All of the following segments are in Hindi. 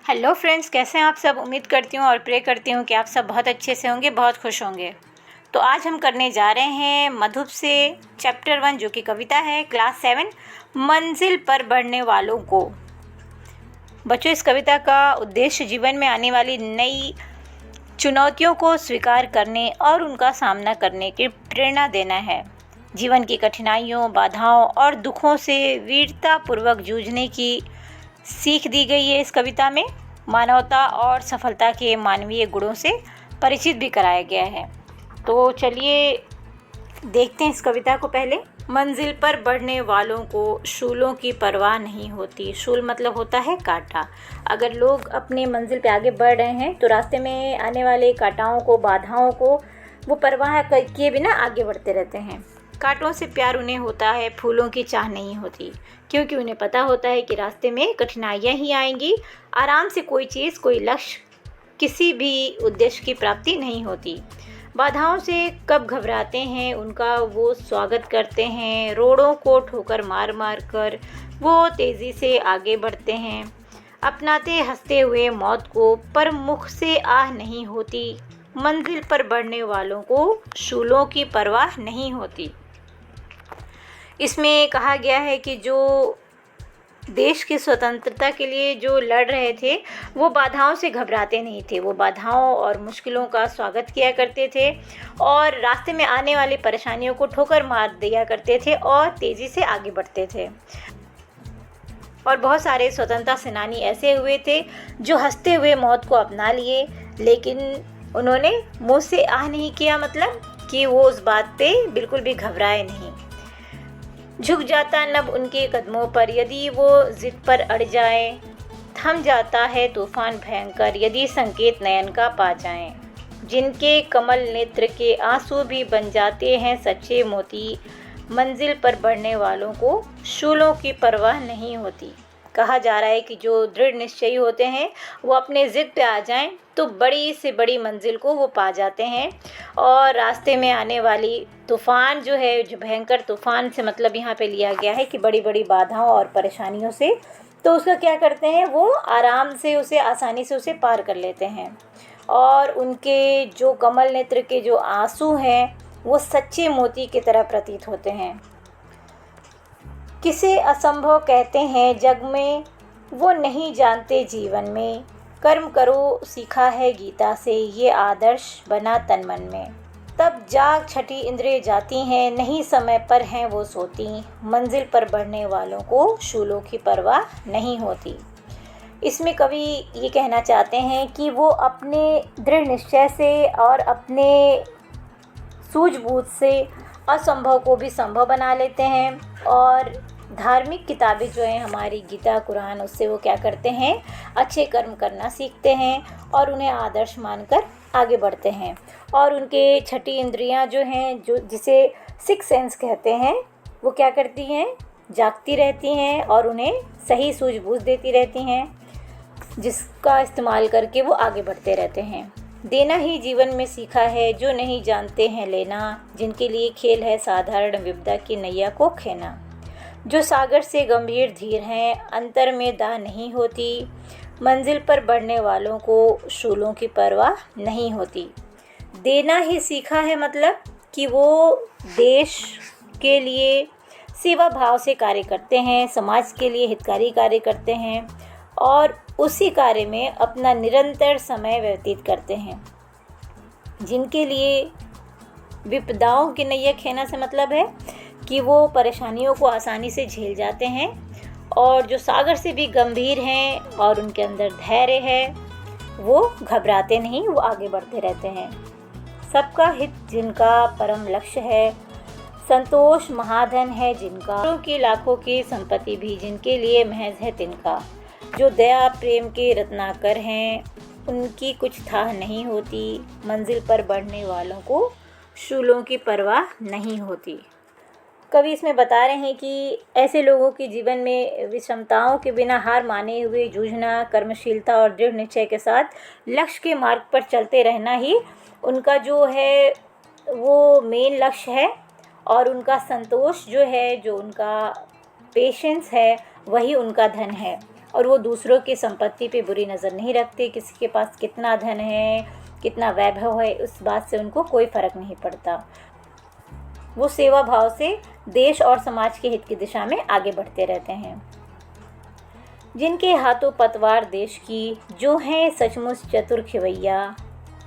हेलो फ्रेंड्स, कैसे हैं आप सब। उम्मीद करती हूँ और प्रे करती हूँ कि आप सब बहुत अच्छे से होंगे, बहुत खुश होंगे। तो आज हम करने जा रहे हैं मधुप से चैप्टर 1, जो कि कविता है, क्लास 7, मंजिल पर बढ़ने वालों को। बच्चों, इस कविता का उद्देश्य जीवन में आने वाली नई चुनौतियों को स्वीकार करने और उनका सामना करने की प्रेरणा देना है। जीवन की कठिनाइयों, बाधाओं और दुखों से वीरतापूर्वक जूझने की सीख दी गई है। इस कविता में मानवता और सफलता के मानवीय गुणों से परिचित भी कराया गया है। तो चलिए देखते हैं इस कविता को। पहले, मंजिल पर बढ़ने वालों को शूलों की परवाह नहीं होती। शूल मतलब होता है कांटा। अगर लोग अपने मंजिल पे आगे बढ़ रहे हैं तो रास्ते में आने वाले कांटाओं को, बाधाओं को वो परवाह किए बिना आगे बढ़ते रहते हैं। कांटों से प्यार उन्हें होता है, फूलों की चाह नहीं होती, क्योंकि उन्हें पता होता है कि रास्ते में कठिनाइयाँ ही आएंगी। आराम से कोई चीज़, कोई लक्ष्य, किसी भी उद्देश्य की प्राप्ति नहीं होती। बाधाओं से कब घबराते हैं, उनका वो स्वागत करते हैं। रोड़ों को ठोकर मार मार कर वो तेज़ी से आगे बढ़ते हैं, अपनाते हंसते हुए मौत को, पर मुख से आह नहीं होती। मंजिल पर बढ़ने वालों को शूलों की परवाह नहीं होती। इसमें कहा गया है कि जो देश की स्वतंत्रता के लिए जो लड़ रहे थे, वो बाधाओं से घबराते नहीं थे। वो बाधाओं और मुश्किलों का स्वागत किया करते थे और रास्ते में आने वाली परेशानियों को ठोकर मार दिया करते थे और तेज़ी से आगे बढ़ते थे। और बहुत सारे स्वतंत्रता सेनानी ऐसे हुए थे जो हंसते हुए मौत को अपना लिए, लेकिन उन्होंने मुँह से आह नहीं किया, मतलब कि वो उस बात पे बिल्कुल भी घबराए नहीं। झुक जाता नभ उनके कदमों पर यदि वो जिद पर अड़ जाए, थम जाता है तूफान भयंकर यदि संकेत नयन का पा जाएं। जिनके कमल नेत्र के आंसू भी बन जाते हैं सच्चे मोती, मंजिल पर बढ़ने वालों को शूलों की परवाह नहीं होती। कहा जा रहा है कि जो दृढ़ निश्चयी होते हैं वो अपने ज़िद पे आ जाएं तो बड़ी से बड़ी मंजिल को वो पा जाते हैं। और रास्ते में आने वाली तूफ़ान जो है, जो भयंकर तूफ़ान से मतलब यहाँ पे लिया गया है कि बड़ी बड़ी बाधाओं और परेशानियों से, तो उसका क्या करते हैं, वो आराम से उसे, आसानी से उसे पार कर लेते हैं। और उनके जो कमल नेत्र के जो आंसू हैं वो सच्चे मोती की तरह प्रतीत होते हैं। किसे असंभव कहते हैं जग में, वो नहीं जानते जीवन में। कर्म करो सीखा है गीता से, ये आदर्श बना तन मन में। तब जाग छठी इंद्रिय जाती हैं, नहीं समय पर हैं वो सोती। मंजिल पर बढ़ने वालों को शूलों की परवाह नहीं होती। इसमें कवि ये कहना चाहते हैं कि वो अपने दृढ़ निश्चय से और अपने सूझबूझ से असंभव को भी संभव बना लेते हैं। और धार्मिक किताबें जो हैं हमारी गीता, कुरान, उससे वो क्या करते हैं, अच्छे कर्म करना सीखते हैं और उन्हें आदर्श मानकर आगे बढ़ते हैं। और उनके छठी इंद्रियां जो हैं, जो जिसे सिक्स सेंस कहते हैं, वो क्या करती हैं, जागती रहती हैं और उन्हें सही सूझबूझ देती रहती हैं, जिसका इस्तेमाल करके वो आगे बढ़ते रहते हैं। देना ही जीवन में सीखा है, जो नहीं जानते हैं लेना। जिनके लिए खेल है साधारण विपदा की नैया को खेना। जो सागर से गंभीर धीर हैं, अंतर में दाह नहीं होती। मंजिल पर बढ़ने वालों को शूलों की परवाह नहीं होती। देना ही सीखा है मतलब कि वो देश के लिए सेवा भाव से कार्य करते हैं, समाज के लिए हितकारी कार्य करते हैं और उसी कार्य में अपना निरंतर समय व्यतीत करते हैं। जिनके लिए विपदाओं की नैया खेना से मतलब है कि वो परेशानियों को आसानी से झेल जाते हैं और जो सागर से भी गंभीर हैं और उनके अंदर धैर्य है, वो घबराते नहीं, वो आगे बढ़ते रहते हैं। सबका हित जिनका परम लक्ष्य है, संतोष महाधन है जिनका, की लाखों की संपत्ति भी जिनके लिए महज है तिनका। जो दया प्रेम के रत्नाकर हैं, उनकी कुछ थाह नहीं होती। मंजिल पर बढ़ने वालों को शूलों की परवाह नहीं होती। कवि इसमें बता रहे हैं कि ऐसे लोगों के जीवन में विषमताओं के बिना हार माने हुए जूझना, कर्मशीलता और दृढ़ निश्चय के साथ लक्ष्य के मार्ग पर चलते रहना ही उनका जो है वो मेन लक्ष्य है। और उनका संतोष जो है, जो उनका पेशेंस है, वही उनका धन है। और वो दूसरों की संपत्ति पे बुरी नज़र नहीं रखते। किसी के पास कितना धन है, कितना वैभव है, उस बात से उनको कोई फ़र्क नहीं पड़ता। वो सेवा भाव से देश और समाज के हित की दिशा में आगे बढ़ते रहते हैं। जिनके हाथों पतवार देश की, जो हैं सचमुच चतुर खिवैया,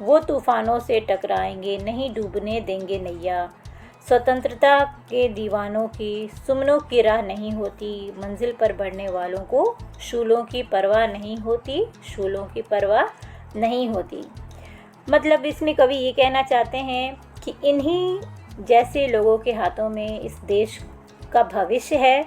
वो तूफानों से टकराएंगे, नहीं डूबने देंगे नैया। स्वतंत्रता के दीवानों की सुमनों की राह नहीं होती, मंजिल पर बढ़ने वालों को शूलों की परवाह नहीं होती, शूलों की परवाह नहीं होती। मतलब इसमें कवि ये कहना चाहते हैं कि इन्हीं जैसे लोगों के हाथों में इस देश का भविष्य है,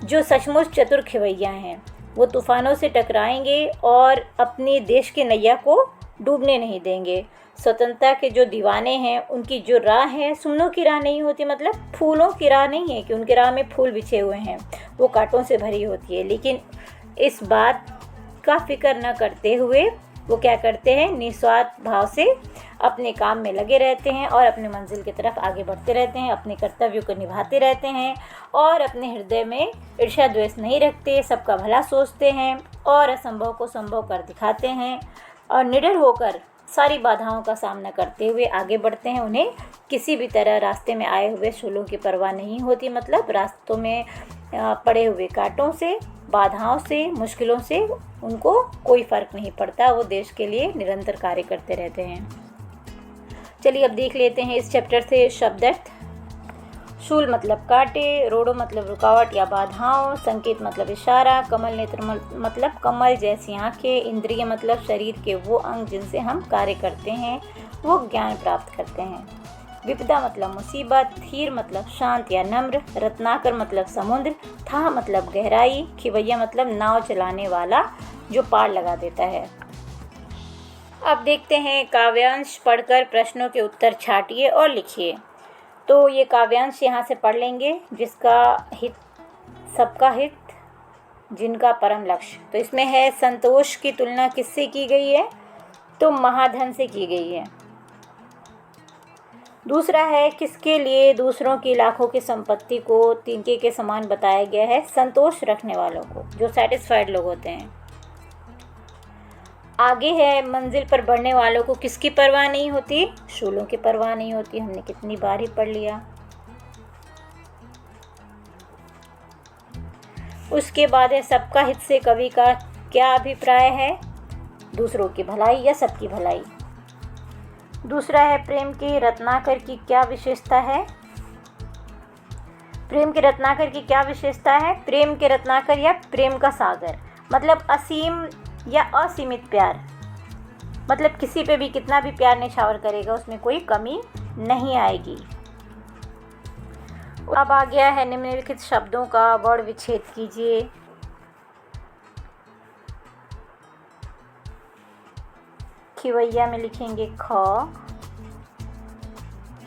जो सचमुच चतुर खिवैया हैं। वो तूफ़ानों से टकराएंगे और अपने देश के नैया को डूबने नहीं देंगे। स्वतंत्रता के जो दीवाने हैं, उनकी जो राह है सुमनों की राह नहीं होती, मतलब फूलों की राह नहीं है कि उनके राह में फूल बिछे हुए हैं, वो कांटों से भरी होती है। लेकिन इस बात का फिक्र न करते हुए वो क्या करते हैं, निस्वार्थ भाव से अपने काम में लगे रहते हैं और अपनी मंजिल की तरफ आगे बढ़ते रहते हैं, अपने कर्तव्यों को निभाते रहते हैं और अपने हृदय में ईर्ष्या द्वेष नहीं रखते, सबका भला सोचते हैं और असंभव को संभव कर दिखाते हैं और निडर होकर सारी बाधाओं का सामना करते हुए आगे बढ़ते हैं। उन्हें किसी भी तरह रास्ते में आए हुए शूलों की परवाह नहीं होती, मतलब रास्तों में पड़े हुए कांटों से, बाधाओं से, मुश्किलों से उनको कोई फ़र्क नहीं पड़ता। वो देश के लिए निरंतर कार्य करते रहते हैं। चलिए अब देख लेते हैं इस चैप्टर से शब्दार्थ। शूल मतलब कांटे, रोड़ो मतलब रुकावट या बाधाओं, संकेत मतलब इशारा, कमल नेत्र मतलब कमल जैसी आँखें, इंद्रिय मतलब शरीर के वो अंग जिनसे हम कार्य करते हैं, वो ज्ञान प्राप्त करते हैं। विपदा मतलब मुसीबत, धीर मतलब शांत या नम्र, रत्नाकर मतलब समुद्र, था मतलब गहराई, खिवैया मतलब नाव चलाने वाला जो पार लगा देता है। अब देखते हैं काव्यांश पढ़कर प्रश्नों के उत्तर छाटिए और लिखिए। तो ये काव्यांश यहाँ से पढ़ लेंगे। जिसका हित सबका हित, जिनका परम लक्ष्य। तो इसमें है संतोष की तुलना किससे की गई है, तो महाधन से की गई है। दूसरा है किसके लिए दूसरों की लाखों की संपत्ति को तिनके के समान बताया गया है, संतोष रखने वालों को, जो सेटिस्फाइड लोग होते हैं। आगे है मंजिल पर बढ़ने वालों को किसकी परवाह नहीं होती, शूलों की परवाह नहीं होती। हमने कितनी बार ही पढ़ लिया। उसके बाद है सबका हित से कवि का क्या अभिप्राय है, दूसरों की भलाई या सबकी भलाई। दूसरा है प्रेम के रत्नाकर की क्या विशेषता है, प्रेम के रत्नाकर की क्या विशेषता है। प्रेम के रत्नाकर या प्रेम का सागर मतलब असीम या असीमित प्यार, मतलब किसी पे भी कितना भी प्यार निछावर करेगा उसमें कोई कमी नहीं आएगी। अब आ गया है निम्नलिखित शब्दों का वर्ण विच्छेद कीजिए। खिवैया में लिखेंगे ख,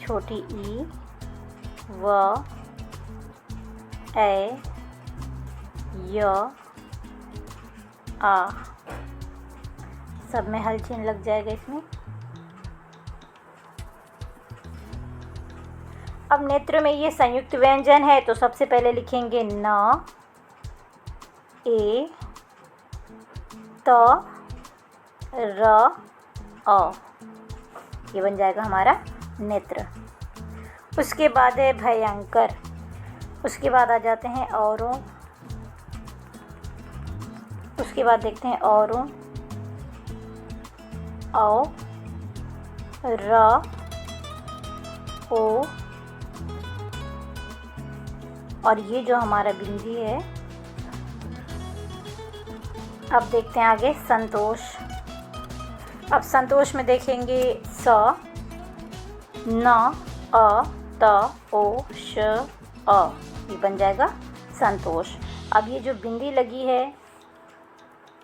छोटी ई, व, ए, य, आ, सब में हल चिन्ह लग जाएगा इसमें। अब नेत्र में ये संयुक्त व्यंजन है, तो सबसे पहले लिखेंगे न, ए, त, र, अ, ये बन जाएगा हमारा नेत्र। उसके बाद है भयंकर, उसके बाद आ जाते हैं औरों, उसके बाद देखते हैं औरों, औ, र, ओ, और ये जो हमारा बिंदी है। अब देखते हैं आगे संतोष। अब संतोष में देखेंगे स, न, अ, त, ओ, श, अ, ये बन जाएगा संतोष। अब ये जो बिंदी लगी है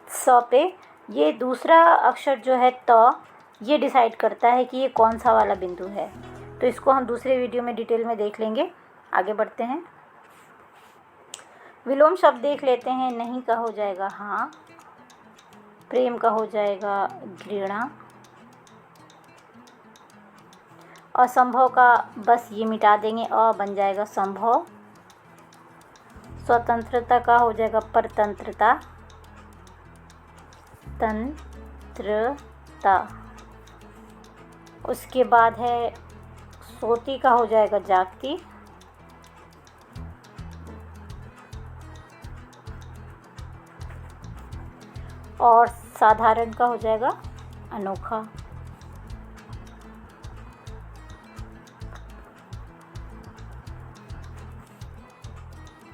स पे, ये दूसरा अक्षर जो है त, ये डिसाइड करता है कि ये कौन सा वाला बिंदु है। तो इसको हम दूसरे वीडियो में डिटेल में देख लेंगे। आगे बढ़ते हैं। विलोम शब्द देख लेते हैं। नहीं का हो जाएगा हाँ, प्रेम का हो जाएगा घृणा, असंभव का बस ये मिटा देंगे, अ बन जाएगा संभव। स्वतंत्रता का हो जाएगा परतंत्रता, तंत्रता। उसके बाद है सोती का हो जाएगा जागती। और साधारण का हो जाएगा अनोखा।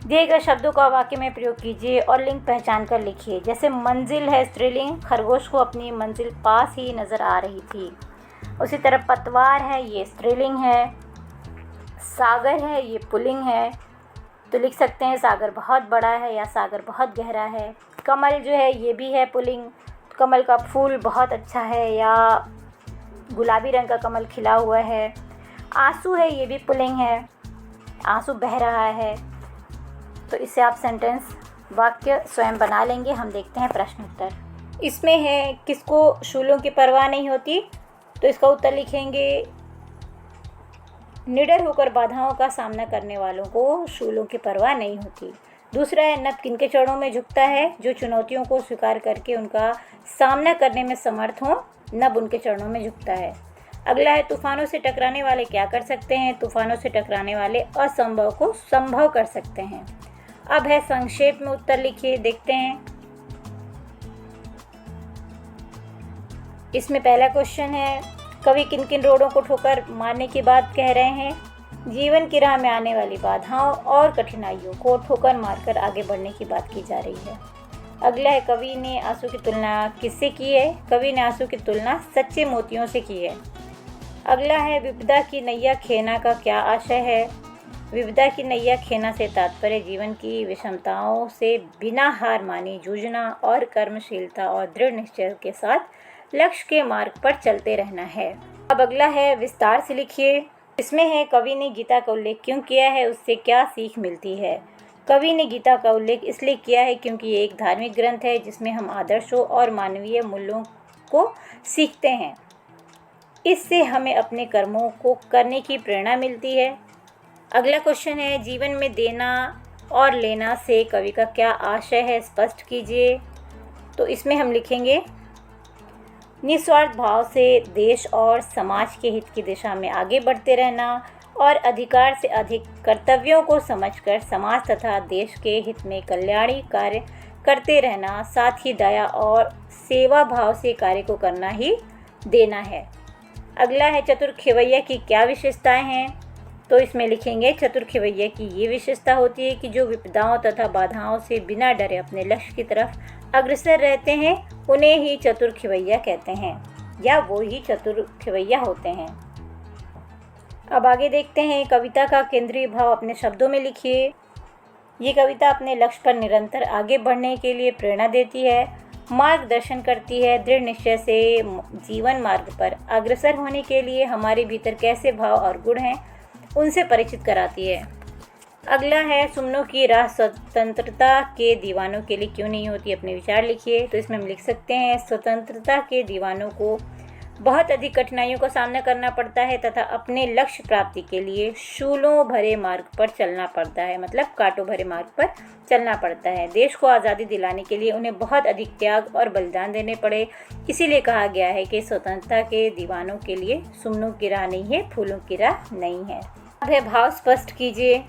दिए गए शब्दों का वाक्य में प्रयोग कीजिए और लिंग पहचान कर लिखिए। जैसे मंजिल है स्त्रीलिंग, खरगोश को अपनी मंजिल पास ही नज़र आ रही थी। उसी तरह पतवार है, ये स्त्रीलिंग है। सागर है, ये पुल्लिंग है, तो लिख सकते हैं सागर बहुत बड़ा है या सागर बहुत गहरा है। कमल जो है ये भी है पुल्लिंग, कमल का फूल बहुत अच्छा है या गुलाबी रंग का कमल खिला हुआ है। आंसू है, ये भी पुल्लिंग है, आंसू बह रहा है। तो इससे आप सेंटेंस वाक्य स्वयं बना लेंगे। हम देखते हैं प्रश्न उत्तर। इसमें है किसको शूलों की परवाह नहीं होती, तो इसका उत्तर लिखेंगे निडर होकर बाधाओं का सामना करने वालों को शूलों की परवाह नहीं होती। दूसरा है नभ किनके चरणों में झुकता है, जो चुनौतियों को स्वीकार करके उनका सामना करने में समर्थ हों, नभ उनके चरणों में झुकता है। अगला है तूफानों से टकराने वाले क्या कर सकते हैं, तूफानों से टकराने वाले असंभव को संभव कर सकते हैं। अब है संक्षेप में उत्तर लिखिए, देखते हैं। इसमें पहला क्वेश्चन है कवि किन किन रोड़ों को ठोकर मारने की बात कह रहे हैं। जीवन की राह में आने वाली बाधाओं और कठिनाइयों को ठोकर मारकर आगे बढ़ने की बात की जा रही है। अगला है कवि ने आंसू की तुलना किससे की है, कवि ने आंसू की तुलना सच्चे मोतियों से की है। अगला है विपदा की नैया खेना का क्या आशय है। विपदा की नैया खेना से तात्पर्य जीवन की विषमताओं से बिना हार माने जूझना और कर्मशीलता और दृढ़ निश्चय के साथ लक्ष्य के मार्ग पर चलते रहना है। अब अगला है विस्तार से लिखिए। इसमें है कवि ने गीता का उल्लेख क्यों किया है, उससे क्या सीख मिलती है। कवि ने गीता का उल्लेख इसलिए किया है क्योंकि ये एक धार्मिक ग्रंथ है जिसमें हम आदर्शों और मानवीय मूल्यों को सीखते हैं। इससे हमें अपने कर्मों को करने की प्रेरणा मिलती है। अगला क्वेश्चन है जीवन में देना और लेना से कवि का क्या आशय है, स्पष्ट कीजिए। तो इसमें हम लिखेंगे निस्वार्थ भाव से देश और समाज के हित की दिशा में आगे बढ़ते रहना और अधिकार से अधिक कर्तव्यों को समझकर समाज तथा देश के हित में कल्याणी कार्य करते रहना, साथ ही दया और सेवा भाव से कार्य को करना ही देना है। अगला है चतुर खेवैया की क्या विशेषताएं हैं, तो इसमें लिखेंगे चतुर खेवैया की ये विशेषता होती है कि जो विपदाओं तथा बाधाओं से बिना डरे अपने लक्ष्य की तरफ अग्रसर रहते हैं उन्हें ही चतुर खेवैया कहते हैं या वो ही चतुर खेवैया होते हैं। अब आगे देखते हैं कविता का केंद्रीय भाव अपने शब्दों में लिखिए। ये कविता अपने लक्ष्य पर निरंतर आगे बढ़ने के लिए प्रेरणा देती है, मार्गदर्शन करती है, दृढ़ निश्चय से जीवन मार्ग पर अग्रसर होने के लिए हमारे भीतर कैसे भाव और गुण हैं उनसे परिचित कराती है। अगला है सुमनों की राह स्वतंत्रता के दीवानों के लिए क्यों नहीं होती, अपने विचार लिखिए। तो इसमें हम लिख सकते हैं स्वतंत्रता के दीवानों को बहुत अधिक कठिनाइयों का सामना करना पड़ता है तथा अपने लक्ष्य प्राप्ति के लिए शूलों भरे मार्ग पर चलना पड़ता है, मतलब कांटों भरे मार्ग पर चलना पड़ता है। देश को आज़ादी दिलाने के लिए उन्हें बहुत अधिक त्याग और बलिदान देने पड़े। इसीलिए कहा गया है कि स्वतंत्रता के दीवानों के लिए सुमनों की राह नहीं है, फूलों की राह नहीं है। अब है भाव स्पष्ट कीजिए।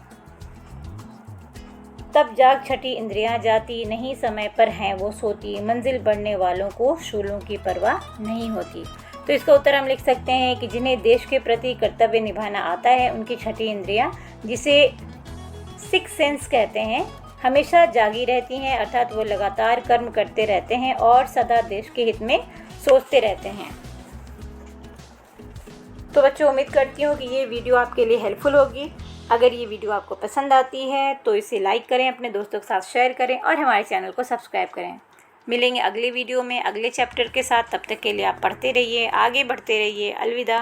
तब जाग छठी इंद्रियां जाती, नहीं समय पर हैं वो सोती, मंजिल बढ़ने वालों को शूलों की परवाह नहीं होती। तो इसका उत्तर हम लिख सकते हैं कि जिन्हें देश के प्रति कर्तव्य निभाना आता है उनकी छठी इंद्रियां, जिसे सिक्स सेंस कहते हैं, हमेशा जागी रहती हैं, अर्थात वो लगातार कर्म करते रहते हैं और सदा देश के हित में सोचते रहते हैं। तो बच्चों उम्मीद करती हूँ कि ये वीडियो आपके लिए हेल्पफुल होगी। अगर ये वीडियो आपको पसंद आती है तो इसे लाइक करें, अपने दोस्तों के साथ शेयर करें और हमारे चैनल को सब्सक्राइब करें। मिलेंगे अगले वीडियो में अगले चैप्टर के साथ। तब तक के लिए आप पढ़ते रहिए, आगे बढ़ते रहिए। अलविदा।